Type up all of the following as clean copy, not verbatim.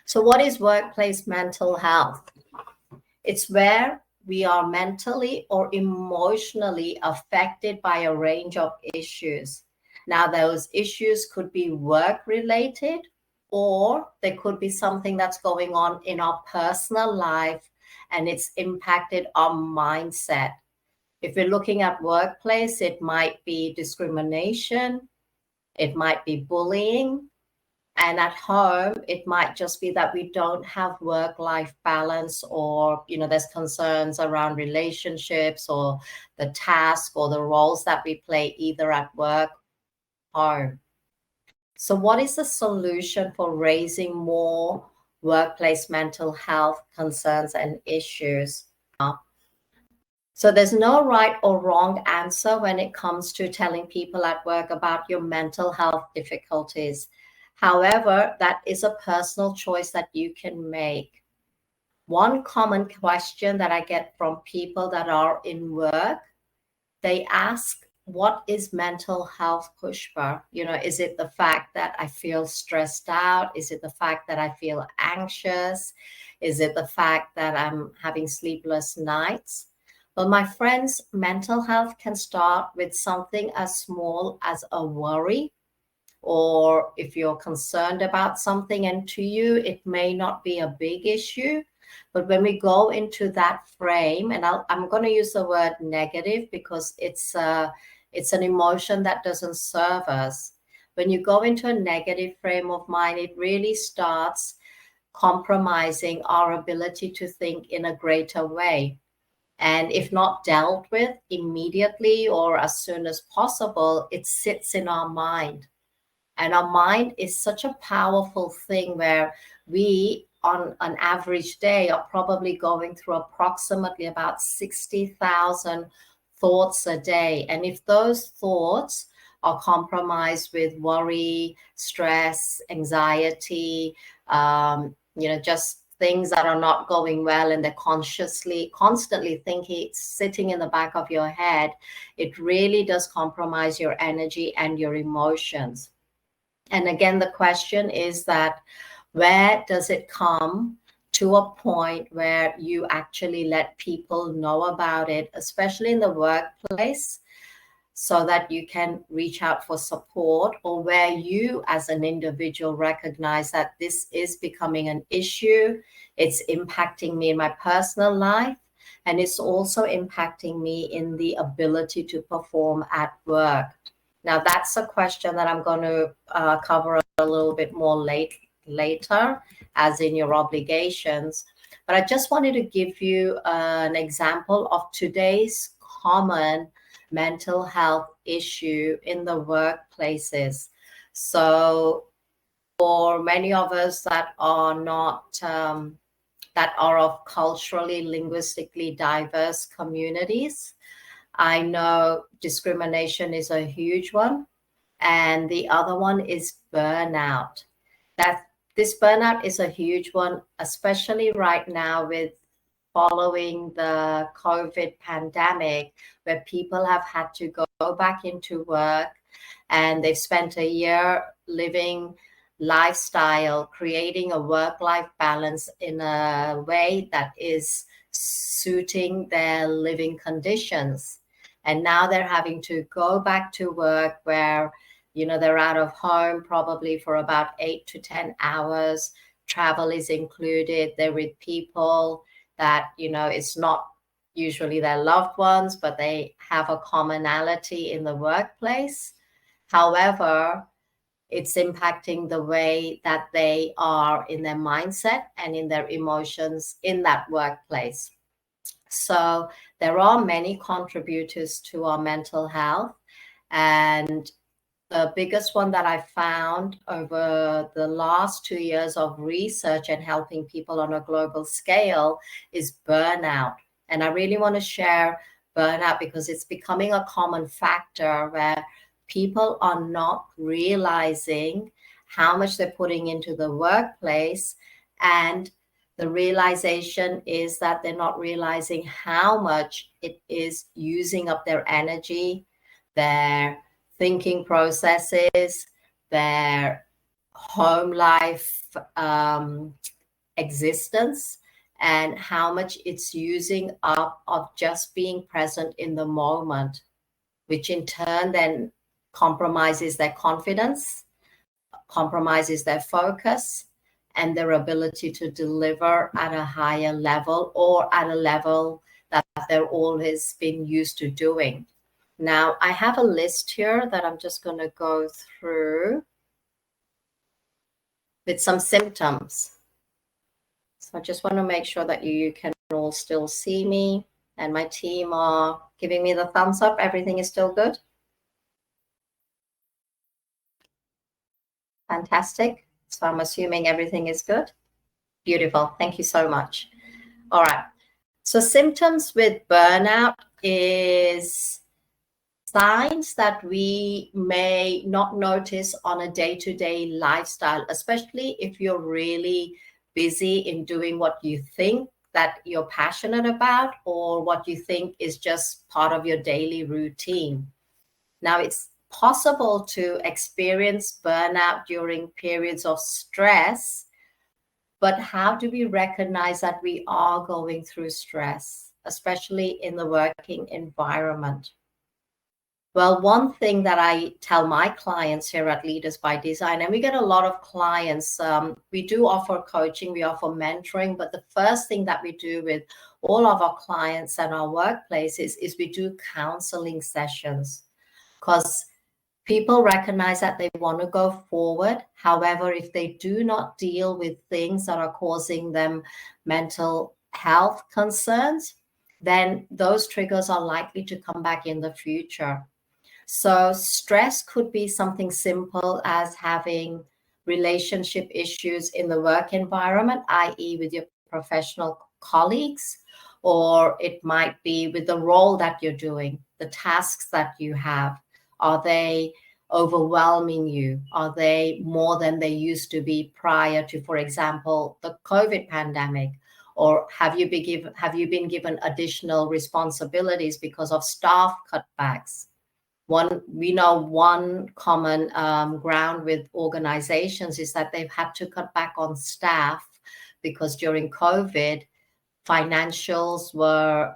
So what is workplace mental health? It's where we are mentally or emotionally affected by a range of issues. Now, those issues could be work related, or there could be something that's going on in our personal life and it's impacted our mindset. If we're looking at workplace, it might be discrimination, it might be bullying, and at home it might just be that we don't have work-life balance, or there's concerns around relationships or the task or the roles that we play either at work or home. So what is the solution for raising more workplace mental health concerns and issues? So there's no right or wrong answer when it comes to telling people at work about your mental health difficulties. However, that is a personal choice that you can make. One common question that I get from people that are in work, they ask, what is mental health, Pushpa? Is it the fact that I feel stressed out? Is it the fact that I feel anxious? Is it the fact that I'm having sleepless nights? Well, my friends, mental health can start with something as small as a worry, or if you're concerned about something and to you it may not be a big issue. But when we go into that frame, and I'm going to use the word negative because it's an emotion that doesn't serve us. When you go into a negative frame of mind, it really starts compromising our ability to think in a greater way. And if not dealt with immediately or as soon as possible, it sits in our mind. And our mind is such a powerful thing where we, on an average day, are probably going through approximately about 60,000 thoughts a day. And if those thoughts are compromised with worry, stress, anxiety, just things that are not going well, and they're constantly thinking, sitting in the back of your head, it really does compromise your energy and your emotions. And again, the question is that where does it come to a point where you actually let people know about it, especially in the workplace, so that you can reach out for support, or where you as an individual recognize that this is becoming an issue, it's impacting me in my personal life, and it's also impacting me in the ability to perform at work. Now, that's a question that I'm going to cover a little bit more later, as in your obligations. But I just wanted to give you an example of today's common mental health issue in the workplaces. So for many of us that are not, that are of culturally, linguistically diverse communities, I know discrimination is a huge one. And the other one is burnout. This burnout is a huge one, especially right now with following the COVID pandemic, where people have had to go back into work and they've spent a year living lifestyle, creating a work-life balance in a way that is suiting their living conditions. And now they're having to go back to work where, they're out of home probably for about 8 to 10 hours. Travel is included. They're with people that, it's not usually their loved ones, but they have a commonality in the workplace. However, it's impacting the way that they are in their mindset and in their emotions in that workplace. So there are many contributors to our mental health. And the biggest one that I found over the last 2 years of research and helping people on a global scale is burnout. And I really want to share burnout because it's becoming a common factor where people are not realizing how much they're putting into the workplace. And the realization is that they're not realizing how much it is using up their energy, their thinking processes, their home life existence, and how much it's using up of just being present in the moment, which in turn then compromises their confidence, compromises their focus, and their ability to deliver at a higher level, or at a level that they're always been used to doing. Now, I have a list here that I'm just going to go through with some symptoms. So I just want to make sure that you can all still see me, and my team are giving me the thumbs up. Everything is still good. Fantastic. So I'm assuming everything is good. Beautiful. Thank you so much. All right. So symptoms with burnout is signs that we may not notice on a day-to-day lifestyle, especially if you're really busy in doing what you think that you're passionate about, or what you think is just part of your daily routine. Now, it's possible to experience burnout during periods of stress, but how do we recognize that we are going through stress, especially in the working environment? Well, one thing that I tell my clients here at Leaders by Design, and we get a lot of clients, we do offer coaching, we offer mentoring, but the first thing that we do with all of our clients and our workplaces is we do counseling sessions, because people recognize that they want to go forward. However, if they do not deal with things that are causing them mental health concerns, then those triggers are likely to come back in the future. So stress could be something simple as having relationship issues in the work environment, i.e. with your professional colleagues, or it might be with the role that you're doing, the tasks that you have. Are they overwhelming you? Are they more than they used to be prior to, for example, the COVID pandemic? Or have you been given additional responsibilities because of staff cutbacks? We know one common ground with organizations is that they've had to cut back on staff because during COVID, financials were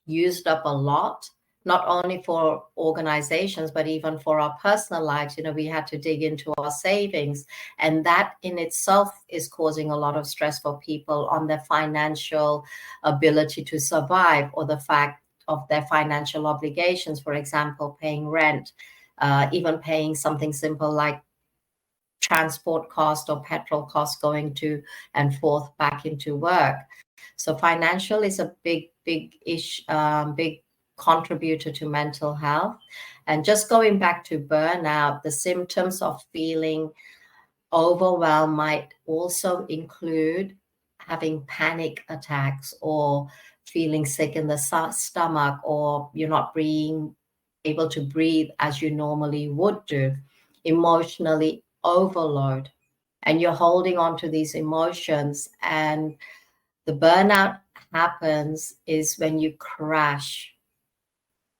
used up a lot, not only for organizations, but even for our personal lives. We had to dig into our savings, and that in itself is causing a lot of stress for people on their financial ability to survive, or the fact of their financial obligations, for example, paying rent, even paying something simple like transport cost or petrol cost going to and forth back into work. So financial is a big contributor to mental health. And just going back to burnout, the symptoms of feeling overwhelmed might also include having panic attacks, or feeling sick in the stomach, or you're not being able to breathe as you normally would do. Emotionally overload, and you're holding on to these emotions. And the burnout happens is when you crash.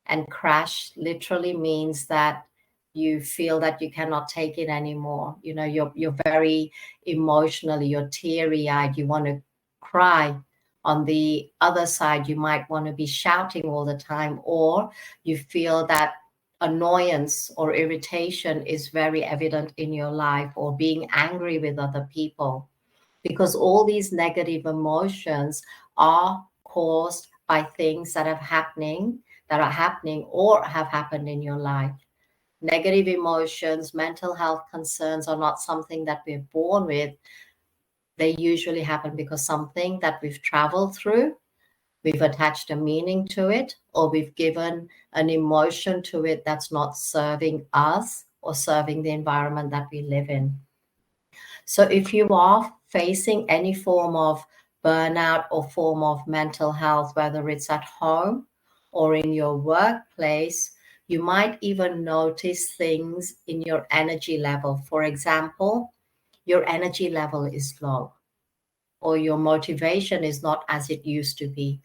And crash literally means that you feel that you cannot take it anymore. You're very emotionally, you're teary-eyed, you want to cry. On the other side, you might want to be shouting all the time, or you feel that annoyance or irritation is very evident in your life, or being angry with other people, because all these negative emotions are caused by things that are happening or have happened in your life. Negative emotions, mental health concerns are not something that we're born with. They usually happen because something that we've traveled through, we've attached a meaning to it, or we've given an emotion to it that's not serving us or serving the environment that we live in. So if you are facing any form of burnout or form of mental health, whether it's at home or in your workplace, you might even notice things in your energy level. For example, your energy level is low, or your motivation is not as it used to be.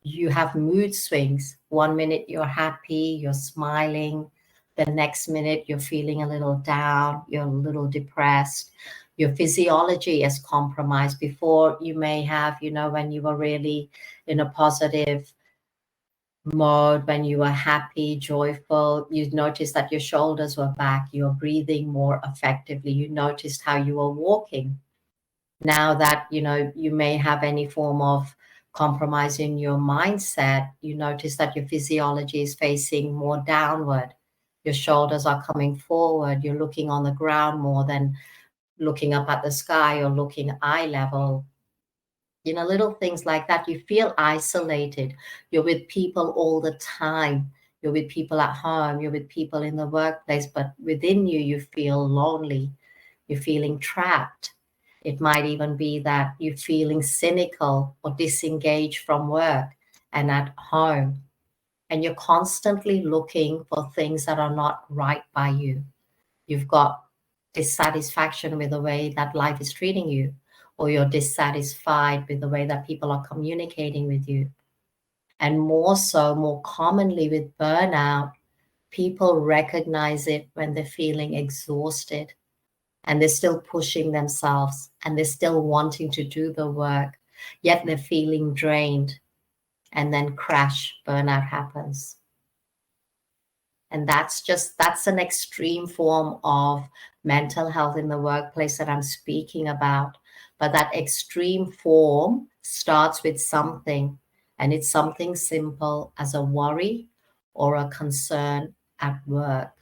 You have mood swings. 1 minute you're happy, you're smiling. the next minute you're feeling a little down, you're a little depressed, your physiology is compromised. Before, you may have, when you were really in a positive mode, when you were happy, joyful, you noticed that your shoulders were back, you're breathing more effectively, you noticed how you were walking. Now that, you may have any form of compromise in your mindset, you notice that your physiology is facing more downward. Your shoulders are coming forward. You're looking on the ground more than looking up at the sky or looking eye level. Little things like that. You feel isolated. You're with people all the time. You're with people at home. You're with people in the workplace, but within you, you feel lonely. You're feeling trapped. It might even be that you're feeling cynical or disengaged from work and at home. And you're constantly looking for things that are not right by you. You've got dissatisfaction with the way that life is treating you, or you're dissatisfied with the way that people are communicating with you. And more commonly with burnout, people recognize it when they're feeling exhausted and they're still pushing themselves and they're still wanting to do the work, yet they're feeling drained, and then crash, burnout happens. And that's an extreme form of mental health in the workplace that I'm speaking about. But that extreme form starts with something, and it's something simple as a worry or a concern at work.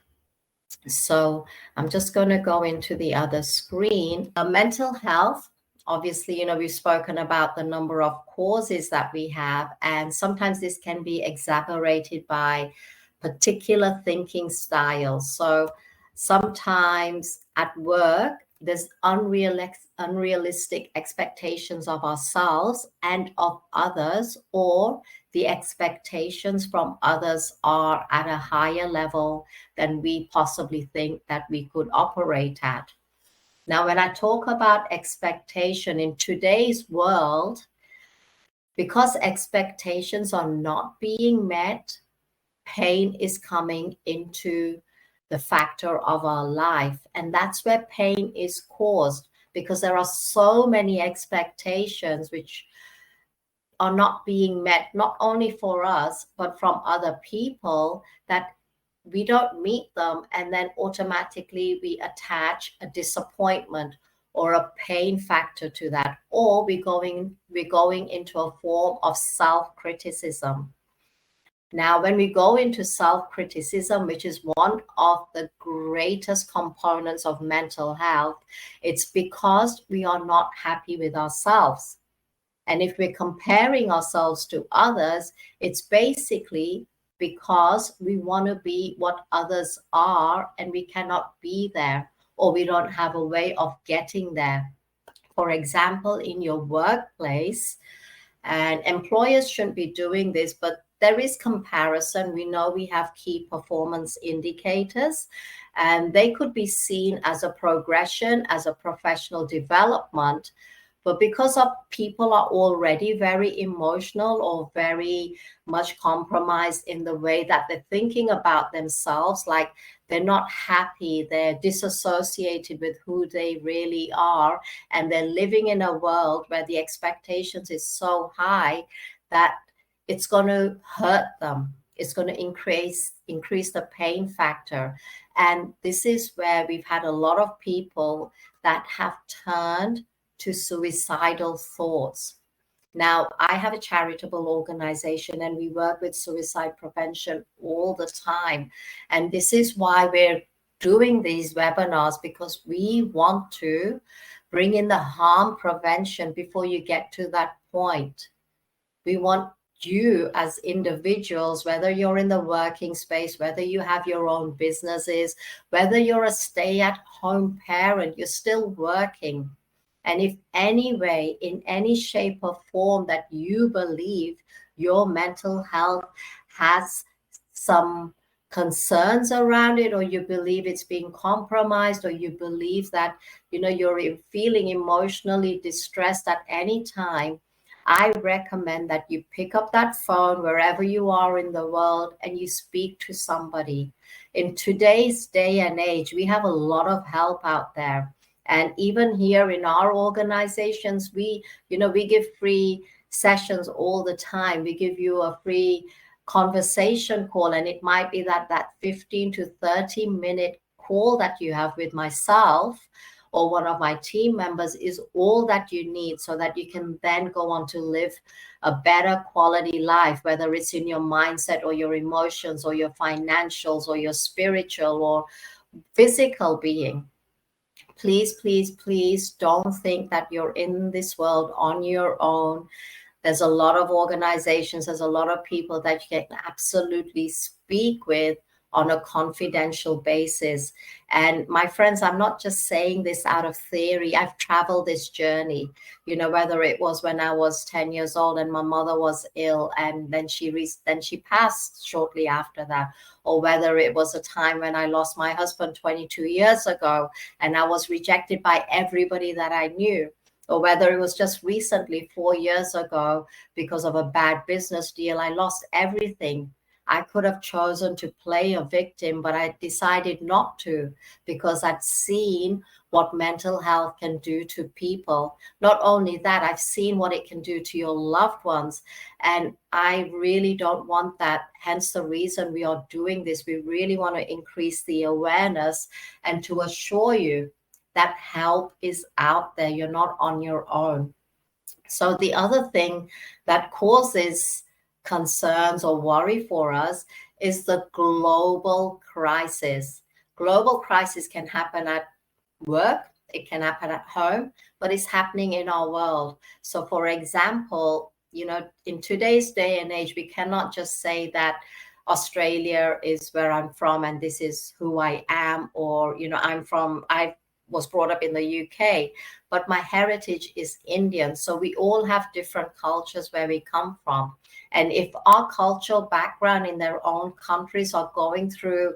So I'm just going to go into the other screen. Mental health, obviously, we've spoken about the number of causes that we have, and sometimes this can be exacerbated by particular thinking styles. So sometimes at work, there's unrealistic expectations of ourselves and of others, or the expectations from others are at a higher level than we possibly think that we could operate at. Now, when I talk about expectation in today's world, because expectations are not being met, pain is coming into the factor of our life. And that's where pain is caused, because there are so many expectations which are not being met, not only for us, but from other people, that we don't meet them. And then automatically we attach a disappointment or a pain factor to that, or we're going into a form of self-criticism. Now, when we go into self-criticism, which is one of the greatest components of mental health, it's because we are not happy with ourselves. And if we're comparing ourselves to others, it's basically because we want to be what others are and we cannot be there, or we don't have a way of getting there. For example, in your workplace, and employers shouldn't be doing this, but there is comparison. We know we have key performance indicators, and they could be seen as a progression, as a professional development. But because of people are already very emotional or very much compromised in the way that they're thinking about themselves, like they're not happy, they're disassociated with who they really are, and they're living in a world where the expectations is so high that it's going to hurt them. It's going to increase the pain factor. And this is where we've had a lot of people that have turned to suicidal thoughts. Now, I have a charitable organization and we work with suicide prevention all the time. And this is why we're doing these webinars, because we want to bring in the harm prevention before you get to that point. We want you as individuals, whether you're in the working space, whether you have your own businesses, whether you're a stay-at-home parent, you're still working. And if any way, in any shape or form that you believe your mental health has some concerns around it, or you believe it's being compromised, or you believe that, you're feeling emotionally distressed at any time, I recommend that you pick up that phone wherever you are in the world and you speak to somebody. In today's day and age, we have a lot of help out there. And even here in our organizations, we give free sessions all the time. We give you a free conversation call, and it might be that 15 to 30-minute call that you have with myself or one of my team members is all that you need, so that you can then go on to live a better quality life, whether it's in your mindset or your emotions or your financials or your spiritual or physical being. Please, please, please don't think that you're in this world on your own. There's a lot of organizations, there's a lot of people that you can absolutely speak with on a confidential basis. And my friends, I'm not just saying this out of theory. I've traveled this journey, whether it was when I was 10 years old and my mother was ill and then she passed shortly after that, or whether it was a time when I lost my husband 22 years ago and I was rejected by everybody that I knew, or whether it was just recently 4 years ago because of a bad business deal. I lost everything. I could have chosen to play a victim, but I decided not to, because I'd seen what mental health can do to people. Not only that, I've seen what it can do to your loved ones. And I really don't want that. Hence the reason we are doing this. We really want to increase the awareness and to assure you that help is out there. You're not on your own. So the other thing that causes concerns or worry for us is the global crisis. Global crisis can happen at work, it can happen at home, but it's happening in our world. So for example, in today's day and age, we cannot just say that Australia is where I'm from and this is who I am, or I was brought up in the UK, but my heritage is Indian. So we all have different cultures where we come from. And if our cultural background in their own countries are going through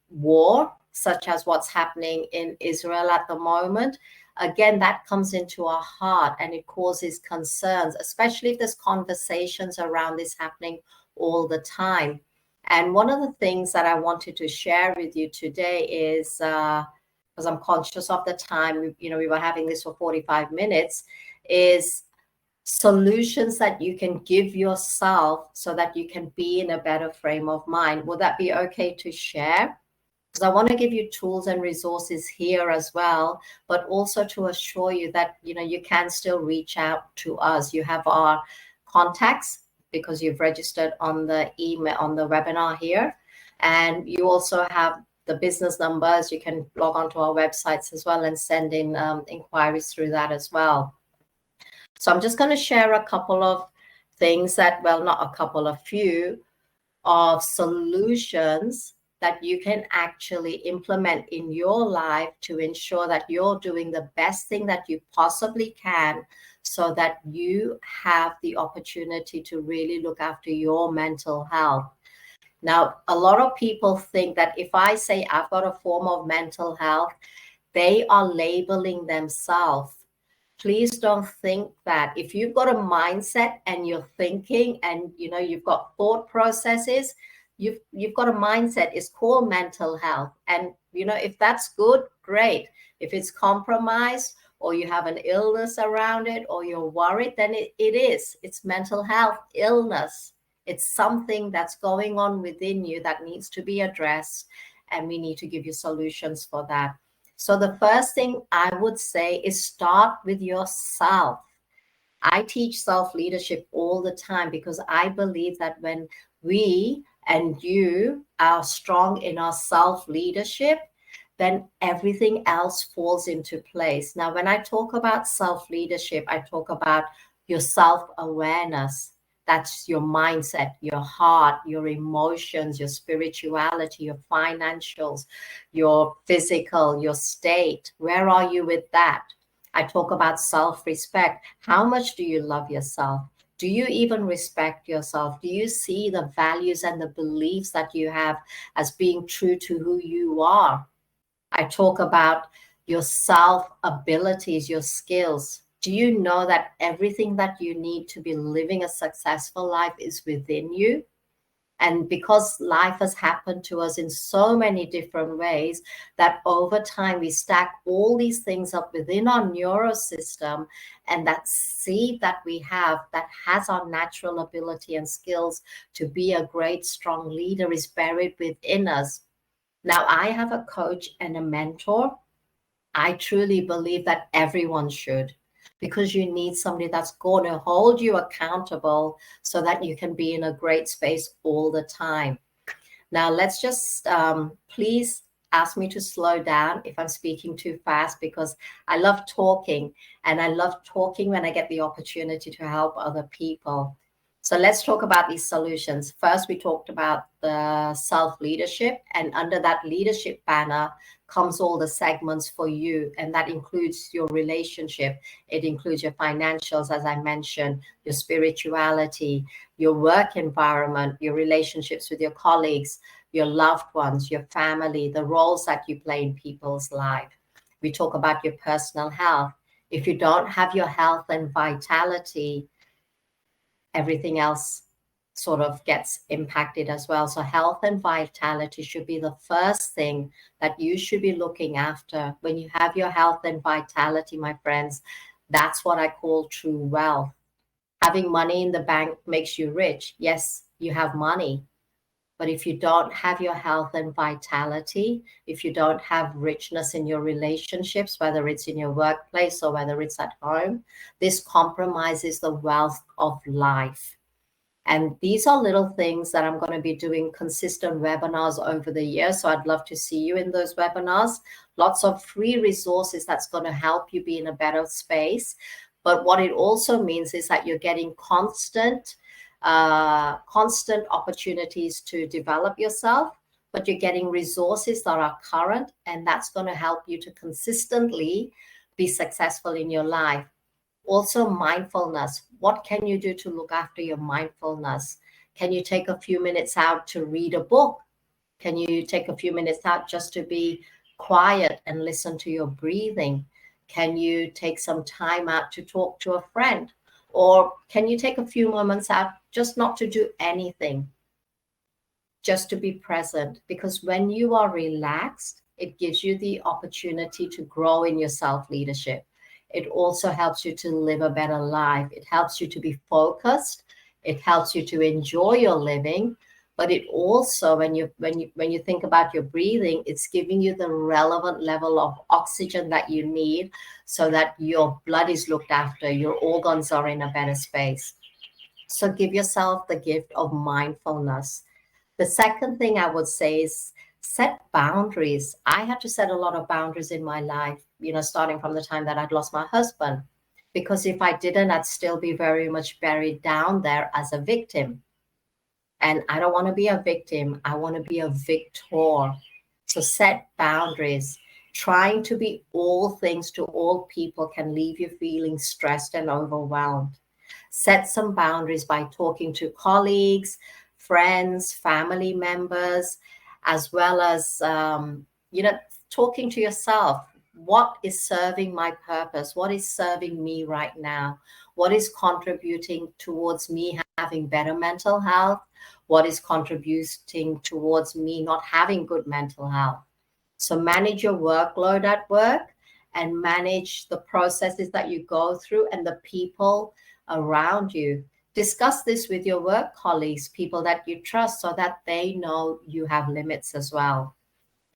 war, such as what's happening in Israel at the moment, again, that comes into our heart and it causes concerns, especially if there's conversations around this happening all the time. And one of the things that I wanted to share with you today is, because I'm conscious of the time, we were having this for 45 minutes, is solutions that you can give yourself so that you can be in a better frame of mind. Would that be okay to share? Because I want to give you tools and resources here as well, but also to assure you that, you can still reach out to us. You have our contacts because you've registered on the email, on the webinar here. And you also have the business numbers. You can log on to our websites as well and send in inquiries through that as well. So I'm just going to share a couple of things that, well, not a couple, a few of solutions that you can actually implement in your life to ensure that you're doing the best thing that you possibly can, so that you have the opportunity to really look after your mental health. Now, a lot of people think that if I say I've got a form of mental health, they are labeling themselves. Please don't think that. If you've got a mindset and you're thinking and you've got thought processes, you've got a mindset. It's called mental health. And if that's good, great. If it's compromised or you have an illness around it or you're worried, then it's mental health illness. It's something that's going on within you that needs to be addressed, and we need to give you solutions for that. So the first thing I would say is start with yourself. I teach self-leadership all the time because I believe that when we and you are strong in our self-leadership, then everything else falls into place. Now, when I talk about self-leadership, I talk about your self-awareness. That's your mindset, your heart, your emotions, your spirituality, your financials, your physical, your state. Where are you with that? I talk about self-respect. How much do you love yourself? Do you even respect yourself? Do you see the values and the beliefs that you have as being true to who you are? I talk about your self abilities, your skills. Do you know that everything that you need to be living a successful life is within you? And because life has happened to us in so many different ways, that over time we stack all these things up within our neurosystem, and that seed that we have that has our natural ability and skills to be a great, strong leader is buried within us. Now, I have a coach and a mentor. I truly believe that everyone should, because you need somebody that's going to hold you accountable so that you can be in a great space all the time. Now, let's just please ask me to slow down if I'm speaking too fast, because I love talking, and I love talking when I get the opportunity to help other people. So let's talk about these solutions. First, we talked about the self-leadership, and under that leadership banner comes all the segments for you, and that includes your relationship. It includes your financials, as I mentioned, your spirituality, your work environment, your relationships with your colleagues, your loved ones, your family, the roles that you play in people's life. We talk about your personal health. If you don't have your health and vitality, everything else sort of gets impacted as well. So health and vitality should be the first thing that you should be looking after. When you have your health and vitality, my friends, that's what I call true wealth. Having money in the bank makes you rich. Yes, you have money. But if you don't have your health and vitality, if you don't have richness in your relationships, whether it's in your workplace or whether it's at home, this compromises the wealth of life. And these are little things that I'm going to be doing consistent webinars over the year. So I'd love to see you in those webinars. Lots of free resources that's going to help you be in a better space. But what it also means is that you're getting constant opportunities to develop yourself, but you're getting resources that are current, and that's going to help you to consistently be successful in your life. Also, mindfulness. What can you do to look after your mindfulness? Can you take a few minutes out to read a book? Can you take a few minutes out just to be quiet and listen to your breathing? Can you take some time out to talk to a friend? Or can you take a few moments out just not to do anything, just to be present? Because when you are relaxed, it gives you the opportunity to grow in your self-leadership. It also helps you to live a better life. It helps you to be focused. It helps you to enjoy your living. But it also, when you think about your breathing, it's giving you the relevant level of oxygen that you need so that your blood is looked after, your organs are in a better space. So give yourself the gift of mindfulness. The second thing I would say is set boundaries. I had to set a lot of boundaries in my life, starting from the time that I'd lost my husband, because if I didn't, I'd still be very much buried down there as a victim. And I don't want to be a victim. I want to be a victor. So set boundaries. Trying to be all things to all people can leave you feeling stressed and overwhelmed. Set some boundaries by talking to colleagues, friends, family members, as well as, talking to yourself. What is serving my purpose? What is serving me right now? What is contributing towards me having better mental health? What is contributing towards me not having good mental health? So manage your workload at work and manage the processes that you go through and the people around you. Discuss this with your work colleagues, people that you trust, so that they know you have limits as well.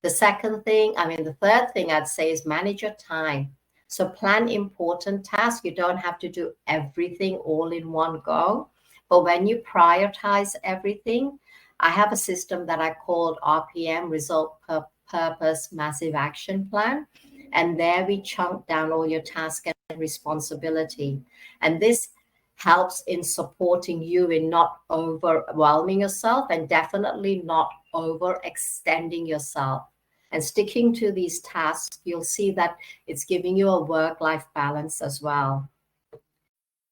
The third thing I'd say is manage your time. So plan important tasks. You don't have to do everything all in one go. But when you prioritize everything, I have a system that I called RPM, Result per Purpose Massive Action Plan. And there we chunk down all your tasks and responsibility. And this helps in supporting you in not overwhelming yourself and definitely not overextending yourself. And sticking to these tasks, you'll see that it's giving you a work-life balance as well.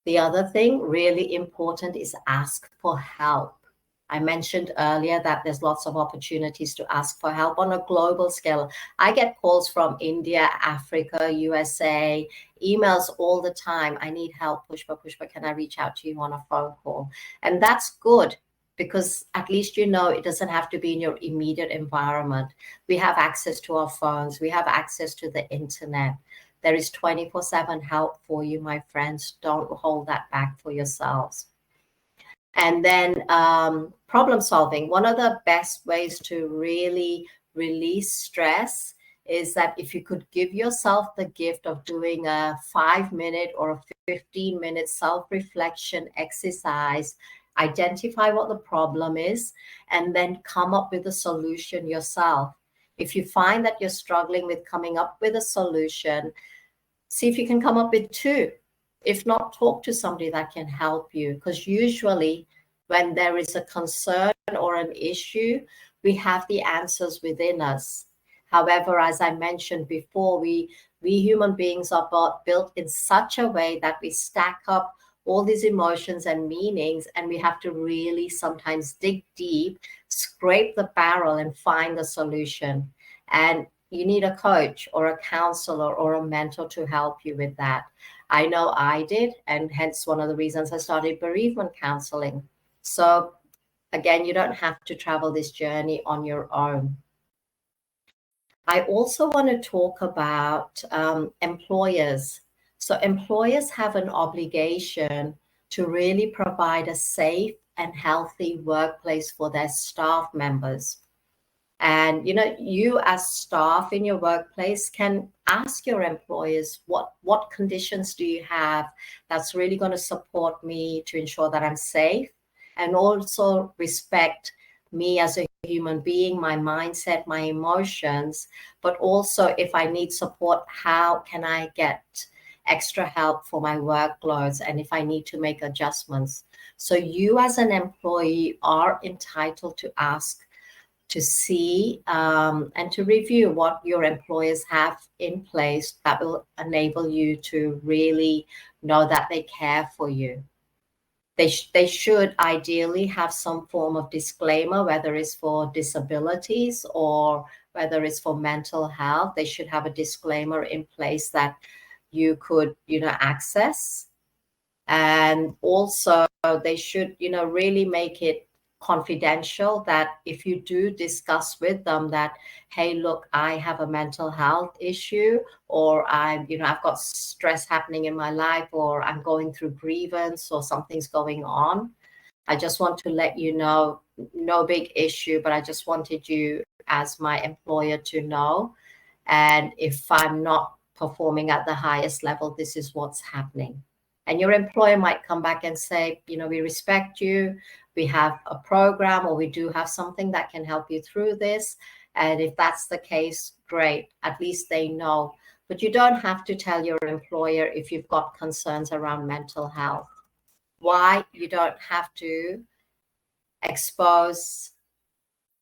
The other thing really important is ask for help. I mentioned earlier that there's lots of opportunities to ask for help on a global scale. I get calls from India, Africa, USA, emails all the time. I need help, Pushpa, Pushpa, can I reach out to you on a phone call? And that's good, because at least you know it doesn't have to be in your immediate environment. We have access to our phones. We have access to the internet. There is 24/7 help for you, my friends. Don't hold that back for yourselves. And then problem solving. One of the best ways to really release stress is that if you could give yourself the gift of doing a 5-minute or a 15-minute self-reflection exercise, identify what the problem is, and then come up with a solution yourself. If you find that you're struggling with coming up with a solution, see if you can come up with 2. If not, talk to somebody that can help you, because usually when there is a concern or an issue, we have the answers within us. However, as I mentioned before, we human beings are built in such a way that we stack up all these emotions and meanings, and we have to really sometimes dig deep, scrape the barrel, and find the solution. And you need a coach or a counselor or a mentor to help you with that. I know I did, and hence one of the reasons I started bereavement counseling. So again, you don't have to travel this journey on your own. I also want to talk about employers. So employers have an obligation to really provide a safe and healthy workplace for their staff members. And, you know, you as staff in your workplace can ask your employers, what conditions do you have that's really going to support me to ensure that I'm safe, and also respect me as a human being, my mindset, my emotions, but also if I need support, how can I get extra help for my workloads, and if I need to make adjustments. So you as an employee are entitled to ask, to see and to review what your employers have in place that will enable you to really know that they care for you. They should ideally have some form of disclaimer, whether it's for disabilities or whether it's for mental health. They should have a disclaimer in place that you could, you know, access. And also they should, you know, really make it confidential, that if you do discuss with them that, hey, look, I have a mental health issue, or I've got stress happening in my life, or I'm going through grievance, or something's going on, I just want to let you know, no big issue, but I just wanted you as my employer to know. And if I'm not performing at the highest level, this is what's happening. And your employer might come back and say, you know, we respect you. We have a program, or we do have something that can help you through this. And if that's the case, great. At least they know. But you don't have to tell your employer if you've got concerns around mental health. Why? You don't have to expose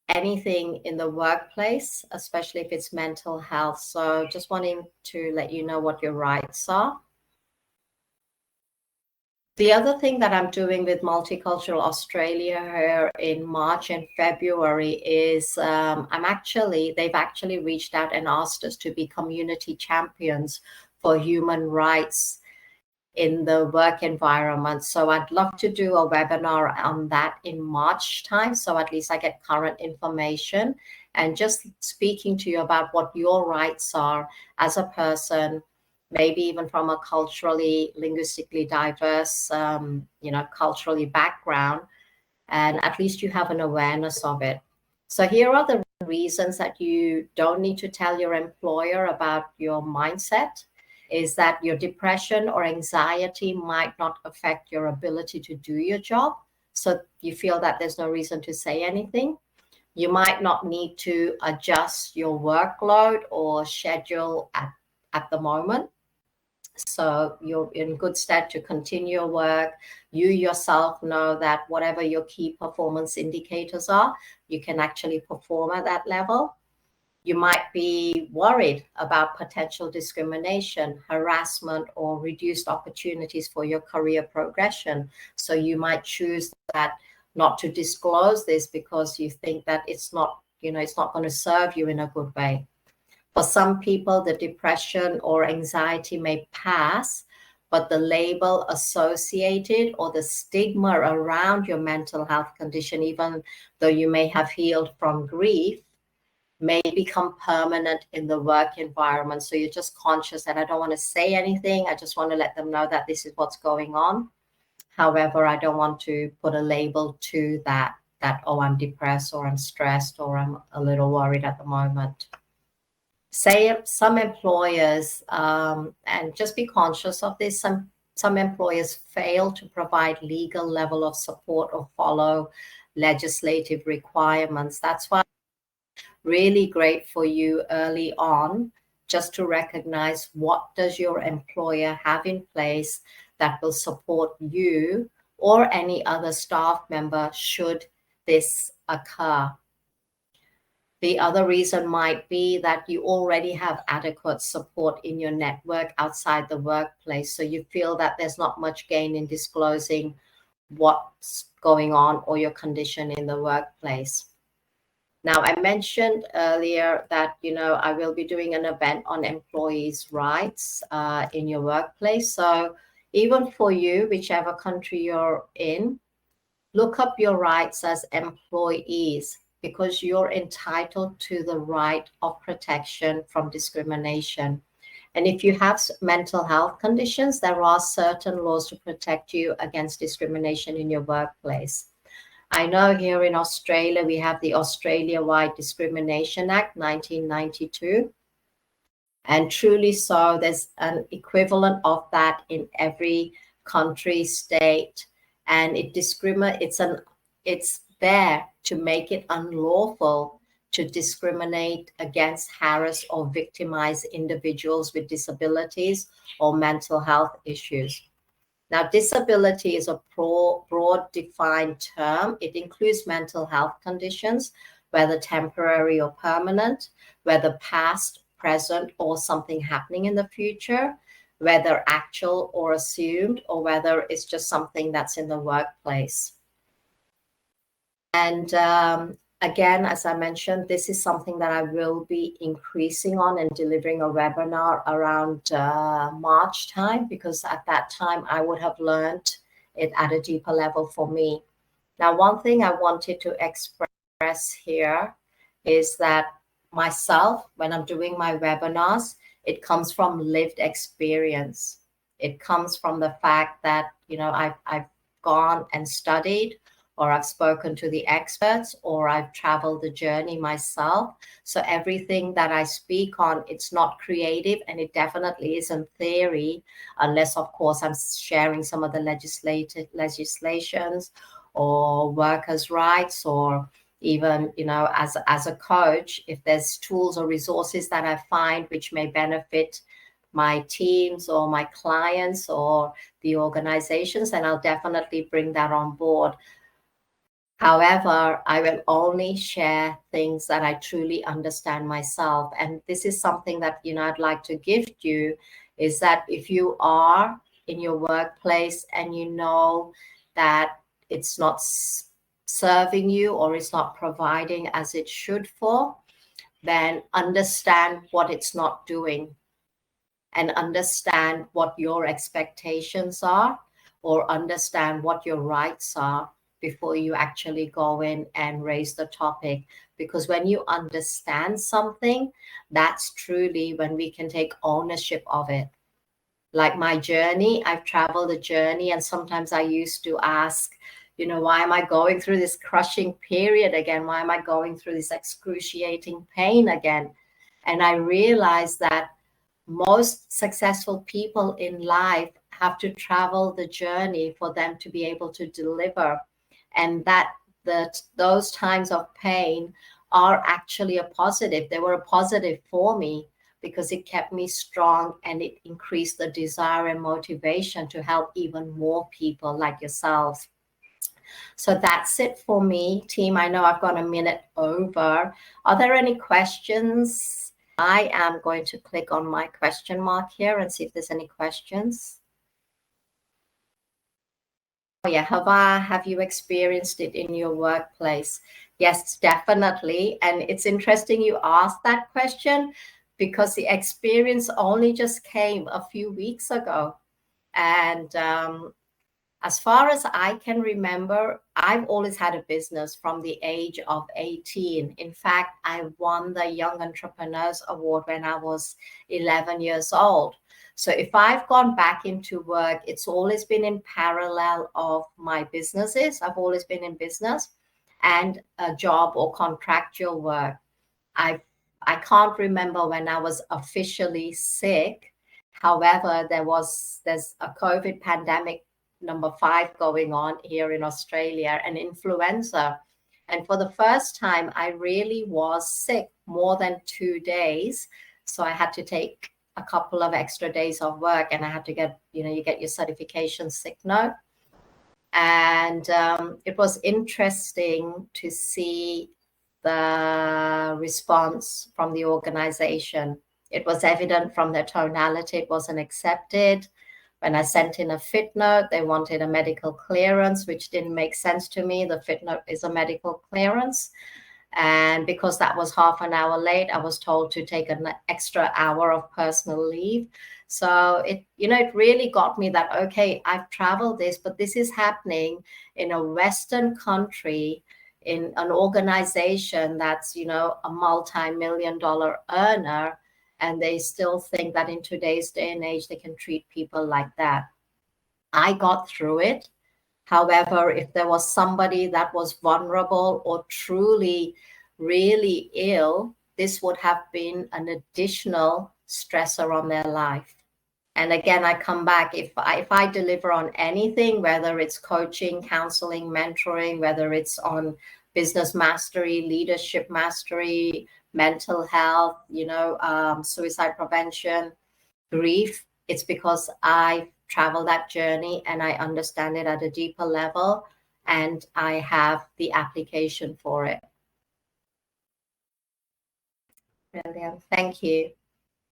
anything in the workplace, especially if it's mental health. So just wanting to let you know what your rights are. The other thing that I'm doing with Multicultural Australia here in March and February is they've actually reached out and asked us to be community champions for human rights in the work environment. So I'd love to do a webinar on that in March time, so at least I get current information, and just speaking to you about what your rights are as a person, maybe even from a culturally, linguistically diverse, culturally background, and at least you have an awareness of it. So here are the reasons that you don't need to tell your employer about your mindset, is that your depression or anxiety might not affect your ability to do your job. So you feel that there's no reason to say anything. You might not need to adjust your workload or schedule at the moment. So you're in good stead to continue your work. You yourself know that whatever your key performance indicators are, you can actually perform at that level. You might be worried about potential discrimination, harassment, or reduced opportunities for your career progression. So you might choose that not to disclose this because you think that it's not going to serve you in a good way. For some people, the depression or anxiety may pass, but the label associated or the stigma around your mental health condition, even though you may have healed from grief, may become permanent in the work environment. So you're just conscious that I don't want to say anything. I just want to let them know that this is what's going on. However, I don't want to put a label to that, oh, I'm depressed or I'm stressed or I'm a little worried at the moment. Say some employers, and just be conscious of this, some employers fail to provide legal level of support or follow legislative requirements. That's why it's really great for you early on just to recognize what does your employer have in place that will support you or any other staff member should this occur. The other reason might be that you already have adequate support in your network outside the workplace. So you feel that there's not much gain in disclosing what's going on or your condition in the workplace. Now, I mentioned earlier that, I will be doing an event on employees' rights in your workplace. So even for you, whichever country you're in, look up your rights as employees, because you're entitled to the right of protection from discrimination. And if you have mental health conditions, there are certain laws to protect you against discrimination in your workplace. I know here in Australia, we have the Australia-wide Discrimination Act 1992. And truly so, there's an equivalent of that in every country, state, and it's there to make it unlawful to discriminate against, harass, or victimize individuals with disabilities or mental health issues. Now, disability is a broad defined term. It includes mental health conditions, whether temporary or permanent, whether past, present, or something happening in the future, whether actual or assumed, or whether it's just something that's in the workplace. And again, as I mentioned, this is something that I will be increasing on and delivering a webinar around March time, because at that time I would have learned it at a deeper level for me. Now, one thing I wanted to express here is that myself, when I'm doing my webinars, it comes from lived experience. It comes from the fact that, I've gone and studied, or I've spoken to the experts, or I've traveled the journey myself. So everything that I speak on, it's not creative, and it definitely isn't theory, unless, of course, I'm sharing some of the legislations or workers' rights, or even, as a coach, if there's tools or resources that I find which may benefit my teams or my clients or the organizations, then I'll definitely bring that on board. However, I will only share things that I truly understand myself. And this is something that, I'd like to gift you, is that if you are in your workplace and you know that it's not serving you or it's not providing as it should for, then understand what it's not doing and understand what your expectations are, or understand what your rights are before you actually go in and raise the topic. Because when you understand something, that's truly when we can take ownership of it. Like my journey, I've traveled a journey, and sometimes I used to ask, why am I going through this crushing period again? Why am I going through this excruciating pain again? And I realized that most successful people in life have to travel the journey for them to be able to deliver. And that those times of pain are actually a positive. They were a positive for me, because it kept me strong and it increased the desire and motivation to help even more people like yourselves. So that's it for me, team. I know I've gone a minute over. Are there any questions? I am going to click on my question mark here and see if there's any questions. Oh yeah, have you experienced it in your workplace? Yes, definitely. And it's interesting you asked that question, because the experience only just came a few weeks ago. And as far as I can remember, I've always had a business from the age of 18. In fact, I won the Young Entrepreneurs Award when I was 11 years old. So if I've gone back into work, it's always been in parallel of my businesses. I've always been in business and a job or contractual work. I can't remember when I was officially sick. However, there's a COVID pandemic number 5 going on here in Australia, an influenza. And for the first time, I really was sick more than 2 days. So I had to take a couple of extra days of work, and I had to get, you get your certification sick note. And it was interesting to see the response from the organization. It was evident from their tonality, it wasn't accepted. When I sent in a fit note, they wanted a medical clearance, which didn't make sense to me. The fit note is a medical clearance. And because that was half an hour late, I was told to take an extra hour of personal leave. So it really got me that, okay, I've traveled this, but this is happening in a Western country, in an organization that's, a multi-million-dollar earner, and they still think that in today's day and age, they can treat people like that. I got through it. However, if there was somebody that was vulnerable or truly, really ill, this would have been an additional stressor on their life. And again, I come back, if I deliver on anything, whether it's coaching, counseling, mentoring, whether it's on business mastery, leadership mastery, mental health, suicide prevention, grief, it's because I travel that journey and I understand it at a deeper level, and I have the application for it. Brilliant. Thank you.